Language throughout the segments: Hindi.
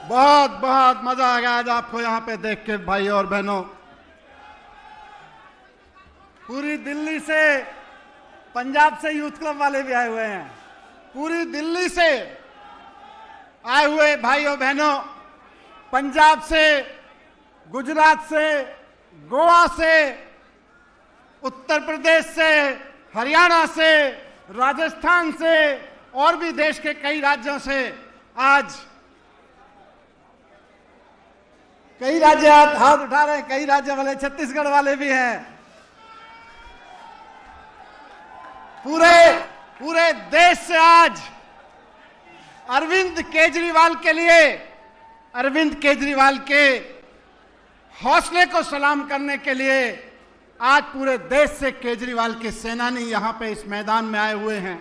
बहुत बहुत मजा आ गया आज आपको यहाँ पे देख के भाई और बहनों। पूरी दिल्ली से, पंजाब से यूथ क्लब वाले भी आए हुए हैं, पूरी दिल्ली से आए हुए भाई और बहनों, पंजाब से, गुजरात से, गोवा से, उत्तर प्रदेश से, हरियाणा से, राजस्थान से और भी देश के कई राज्यों से आज कई राज्य हाथ उठा रहे हैं, कई राज्य वाले, छत्तीसगढ़ वाले भी हैं। पूरे देश से आज अरविंद केजरीवाल के लिए, अरविंद केजरीवाल के हौसले को सलाम करने के लिए आज पूरे देश से केजरीवाल के सेनानी यहां पे इस मैदान में आए हुए हैं।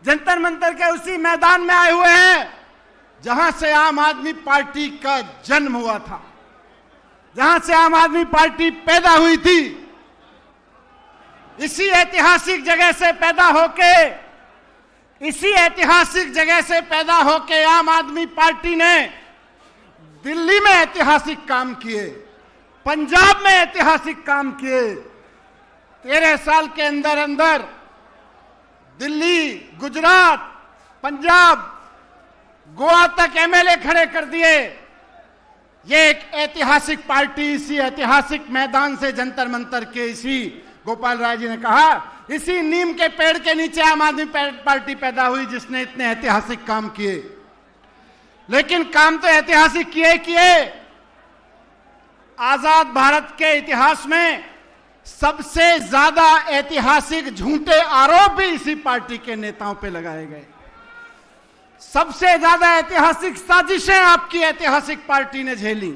जंतर मंतर के उसी मैदान में आए हुए हैं जहां से आम आदमी पार्टी का जन्म हुआ था, जहां से आम आदमी पार्टी पैदा हुई थी। इसी ऐतिहासिक जगह से पैदा होके, इसी ऐतिहासिक जगह से पैदा होके आम आदमी पार्टी ने दिल्ली में ऐतिहासिक काम किए, पंजाब में ऐतिहासिक काम किए। 13 साल के अंदर अंदर दिल्ली, गुजरात, पंजाब, गोवा तक एमएलए खड़े कर दिए। ये एक ऐतिहासिक पार्टी इसी ऐतिहासिक मैदान से, जंतर मंतर के, इसी गोपाल राय जी ने कहा, इसी नीम के पेड़ के नीचे आम आदमी पार्टी पैदा हुई जिसने इतने ऐतिहासिक काम किए। लेकिन काम तो ऐतिहासिक किए। आजाद भारत के इतिहास में सबसे ज्यादा ऐतिहासिक झूठे आरोप भी इसी पार्टी के नेताओं पे लगाए गए। सबसे ज्यादा ऐतिहासिक साजिशें आपकी ऐतिहासिक पार्टी ने झेली।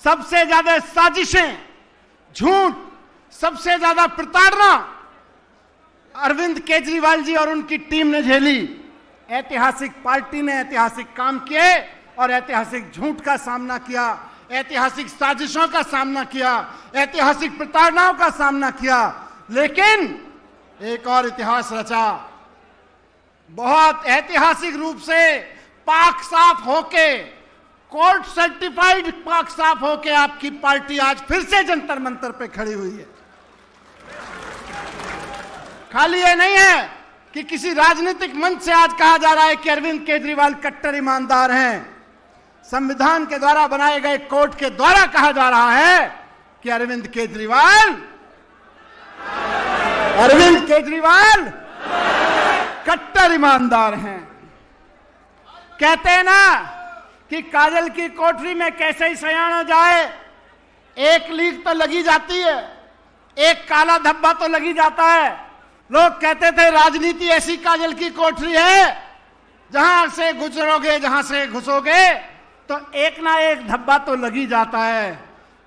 सबसे ज्यादा साजिशें, झूठ, सबसे ज्यादा प्रताड़ना अरविंद केजरीवाल जी और उनकी टीम ने झेली। ऐतिहासिक पार्टी ने ऐतिहासिक काम किए और ऐतिहासिक झूठ का सामना किया, ऐतिहासिक साजिशों का सामना किया, ऐतिहासिक प्रताड़नाओं का सामना किया। लेकिन एक और इतिहास रचा, बहुत ऐतिहासिक रूप से पाक साफ होके, कोर्ट सर्टिफाइड पाक साफ होके आपकी पार्टी आज फिर से जंतर मंतर पे खड़ी हुई है। खाली ये नहीं है कि किसी राजनीतिक मंच से आज कहा जा रहा है कि अरविंद केजरीवाल कट्टर ईमानदार हैं। संविधान के द्वारा बनाए गए कोर्ट के द्वारा कहा जा रहा है कि अरविंद केजरीवाल कट्टर ईमानदार हैं। कहते हैं ना कि काजल की कोठरी में कैसे ही सयान हो जाए, एक लीक तो लगी जाती है, एक काला धब्बा तो लगी जाता है। लोग कहते थे राजनीति ऐसी काजल की कोठरी है, जहां से गुजरोगे, जहां से घुसोगे तो एक ना एक धब्बा तो लगी जाता है।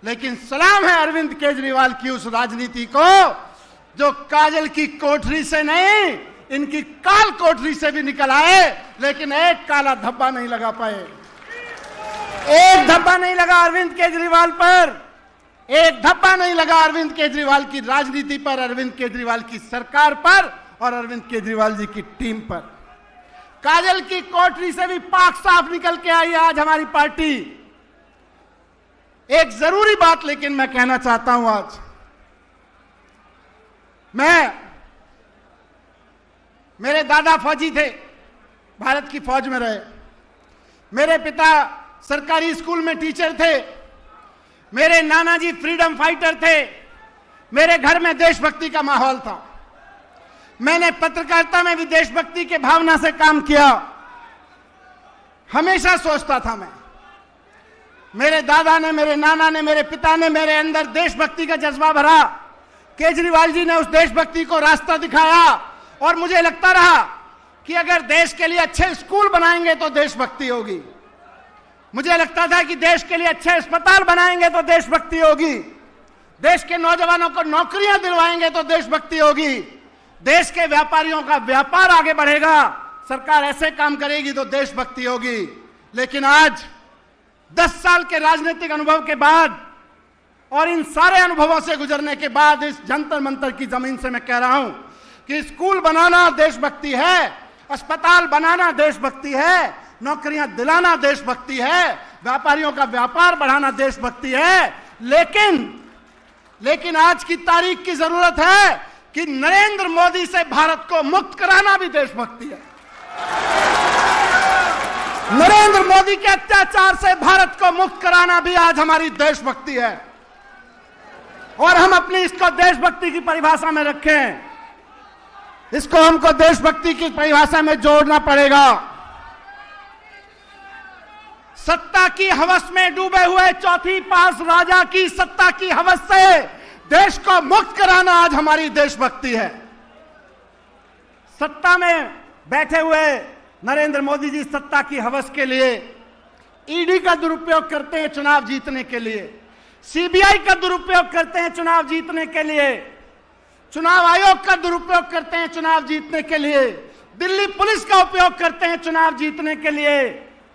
लेकिन सलाम है अरविंद केजरीवाल की उस राजनीति को जो काजल की कोठरी से नहीं, इनकी काल कोठरी से भी निकल आए, लेकिन एक काला धब्बा नहीं लगा पाए। एक धब्बा नहीं लगा अरविंद केजरीवाल पर, एक धब्बा नहीं लगा अरविंद केजरीवाल की राजनीति पर, अरविंद केजरीवाल की सरकार पर और अरविंद केजरीवाल जी की टीम पर। काजल की कोठरी से भी पाक साफ निकल के आई आज हमारी पार्टी। एक जरूरी बात लेकिन मैं कहना चाहता हूं आज। मेरे दादा फौजी थे, भारत की फौज में रहे। मेरे पिता सरकारी स्कूल में टीचर थे। मेरे नाना जी फ्रीडम फाइटर थे। मेरे घर में देशभक्ति का माहौल था। मैंने पत्रकारिता में भी देशभक्ति के भावना से काम किया। हमेशा सोचता था मैं, मेरे दादा ने, मेरे नाना ने, मेरे पिता ने मेरे अंदर देशभक्ति का जज्बा भरा। केजरीवाल जी ने उस देशभक्ति को रास्ता दिखाया और मुझे लगता रहा कि अगर देश के लिए अच्छे स्कूल बनाएंगे तो देशभक्ति होगी। मुझे लगता था कि देश के लिए अच्छे अस्पताल बनाएंगे तो देशभक्ति होगी। देश के नौजवानों को नौकरियां दिलवाएंगे तो देशभक्ति होगी। देश के व्यापारियों का व्यापार आगे बढ़ेगा, सरकार ऐसे काम करेगी तो देशभक्ति होगी। लेकिन आज 10 साल के राजनीतिक अनुभव के बाद और इन सारे अनुभवों से गुजरने के बाद इस जंतर मंतर की जमीन से मैं कह रहा हूं कि स्कूल बनाना देशभक्ति है, अस्पताल बनाना देशभक्ति है, नौकरियां दिलाना देशभक्ति है, व्यापारियों का व्यापार बढ़ाना देशभक्ति है। लेकिन आज की तारीख की जरूरत है कि नरेंद्र मोदी से भारत को मुक्त कराना भी देशभक्ति है। नरेंद्र मोदी के अत्याचार से भारत को मुक्त कराना भी आज हमारी देशभक्ति है। और हम अपनी इसको देशभक्ति की परिभाषा में रखें, इसको हमको देशभक्ति की परिभाषा में जोड़ना पड़ेगा। सत्ता की हवस में डूबे हुए चौथी पास राजा की सत्ता की हवस से देश को मुक्त कराना आज हमारी देशभक्ति है। सत्ता में बैठे हुए नरेंद्र मोदी जी सत्ता की हवस के लिए ईडी का दुरुपयोग करते हैं चुनाव जीतने के लिए, सीबीआई का दुरुपयोग करते हैं चुनाव जीतने के लिए, चुनाव आयोग का दुरुपयोग करते हैं चुनाव जीतने के लिए, दिल्ली पुलिस का उपयोग करते हैं चुनाव जीतने के लिए,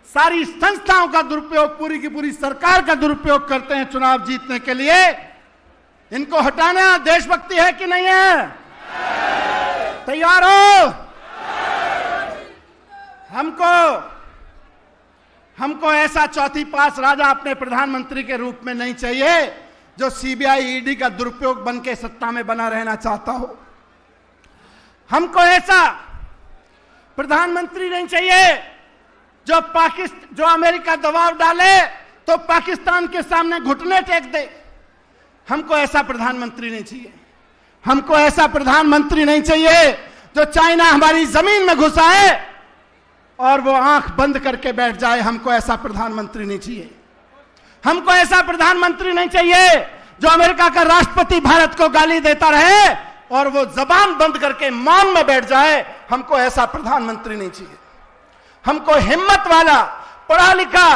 सारी संस्थाओं का दुरुपयोग, पूरी की पूरी सरकार का दुरुपयोग करते हैं चुनाव जीतने के लिए। इनको हटाना देशभक्ति है कि नहीं है? तैयार हो? हमको ऐसा चौथी पास राजा अपने प्रधानमंत्री के रूप में नहीं चाहिए जो सीबीआई ईडी का दुरुपयोग बन के सत्ता में बना रहना चाहता हो। हमको ऐसा प्रधानमंत्री नहीं चाहिए जो अमेरिका दबाव डाले तो पाकिस्तान के सामने घुटने टेक दे। हमको ऐसा प्रधानमंत्री नहीं चाहिए। हमको ऐसा प्रधानमंत्री नहीं चाहिए जो चाइना हमारी जमीन में घुसाए और वो आंख बंद करके बैठ जाए। हमको ऐसा प्रधानमंत्री नहीं चाहिए। हमको ऐसा प्रधानमंत्री नहीं चाहिए जो अमेरिका का राष्ट्रपति भारत को गाली देता रहे और वो जबान बंद करके मौन में बैठ जाए। हमको ऐसा प्रधानमंत्री नहीं चाहिए। हमको हिम्मत वाला, पढ़ा लिखा,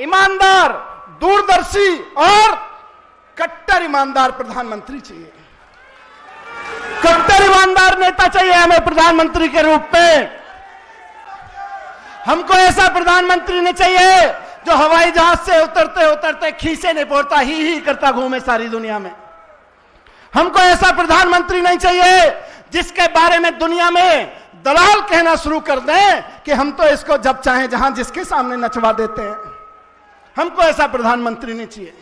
ईमानदार, दूरदर्शी और कट्टर ईमानदार प्रधानमंत्री चाहिए। कट्टर ईमानदार नेता चाहिए हमें प्रधानमंत्री के रूप में। हमको ऐसा प्रधानमंत्री नहीं चाहिए जो हवाई जहाज से उतरते उतरते खीसे नहीं पोड़ता, ही करता घूमे सारी दुनिया में। हमको ऐसा प्रधानमंत्री नहीं चाहिए जिसके बारे में दुनिया में दलाल कहना शुरू कर दें कि हम तो इसको जब चाहें जहां जिसके सामने नचवा देते हैं। हमको ऐसा प्रधानमंत्री नहीं चाहिए।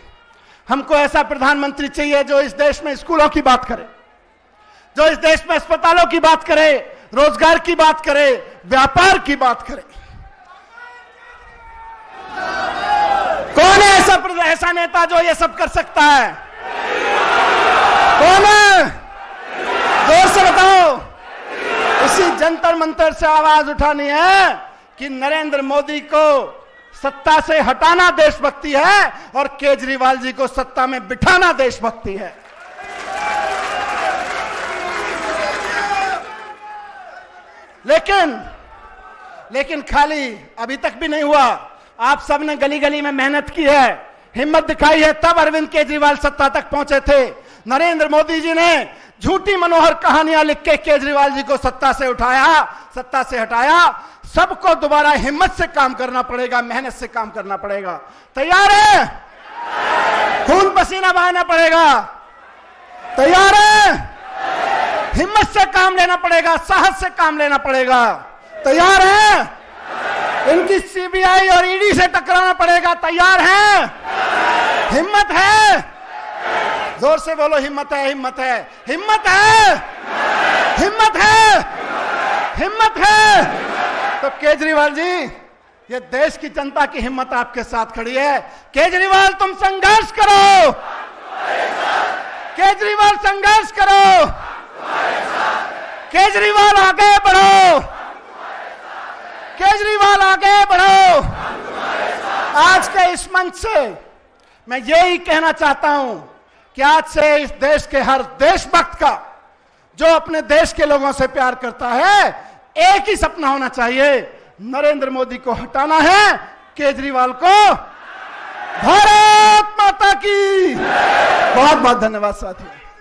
हमको ऐसा प्रधानमंत्री चाहिए जो इस देश में स्कूलों की बात करे, जो इस देश में अस्पतालों की बात करे, रोजगार की बात करे, व्यापार की बात करे। कौन है ऐसा नेता जो ये सब कर सकता है? कौन है? जोर से बताओ। इसी जंतर मंतर से आवाज उठानी है कि नरेंद्र मोदी को सत्ता से हटाना देशभक्ति है और केजरीवाल जी को सत्ता में बिठाना देशभक्ति है। लेकिन खाली अभी तक भी नहीं हुआ। आप सबने गली गली में मेहनत की है, हिम्मत दिखाई है, तब अरविंद केजरीवाल सत्ता तक पहुंचे थे। नरेंद्र मोदी जी ने झूठी मनोहर कहानियां लिख के केजरीवाल जी को सत्ता से हटाया। सबको दोबारा हिम्मत से काम करना पड़ेगा, मेहनत से काम करना पड़ेगा। तैयार है? खून पसीना बहाना पड़ेगा। तैयार है? हिम्मत से काम लेना पड़ेगा, साहस से काम लेना पड़ेगा। तैयार है? इनकी सीबीआई और ईडी से टकराना पड़ेगा। तैयार है? हिम्मत है? जोर से बोलो, हिम्मत है, हिम्मत है, हिम्मत है, हिम्मत है, हिम्मत है। तो केजरीवाल जी, ये देश की जनता की हिम्मत आपके साथ खड़ी है। केजरीवाल तुम संघर्ष करो, केजरीवाल संघर्ष करो, केजरीवाल आगे बढ़ो, केजरीवाल आगे बढ़ो। आज के इस मंच से मैं यही कहना चाहता हूं कि आज से इस देश के हर देशभक्त का, जो अपने देश के लोगों से प्यार करता है, एक ही सपना होना चाहिए, नरेंद्र मोदी को हटाना है, केजरीवाल को। भारत माता की। बहुत बहुत धन्यवाद साथियों।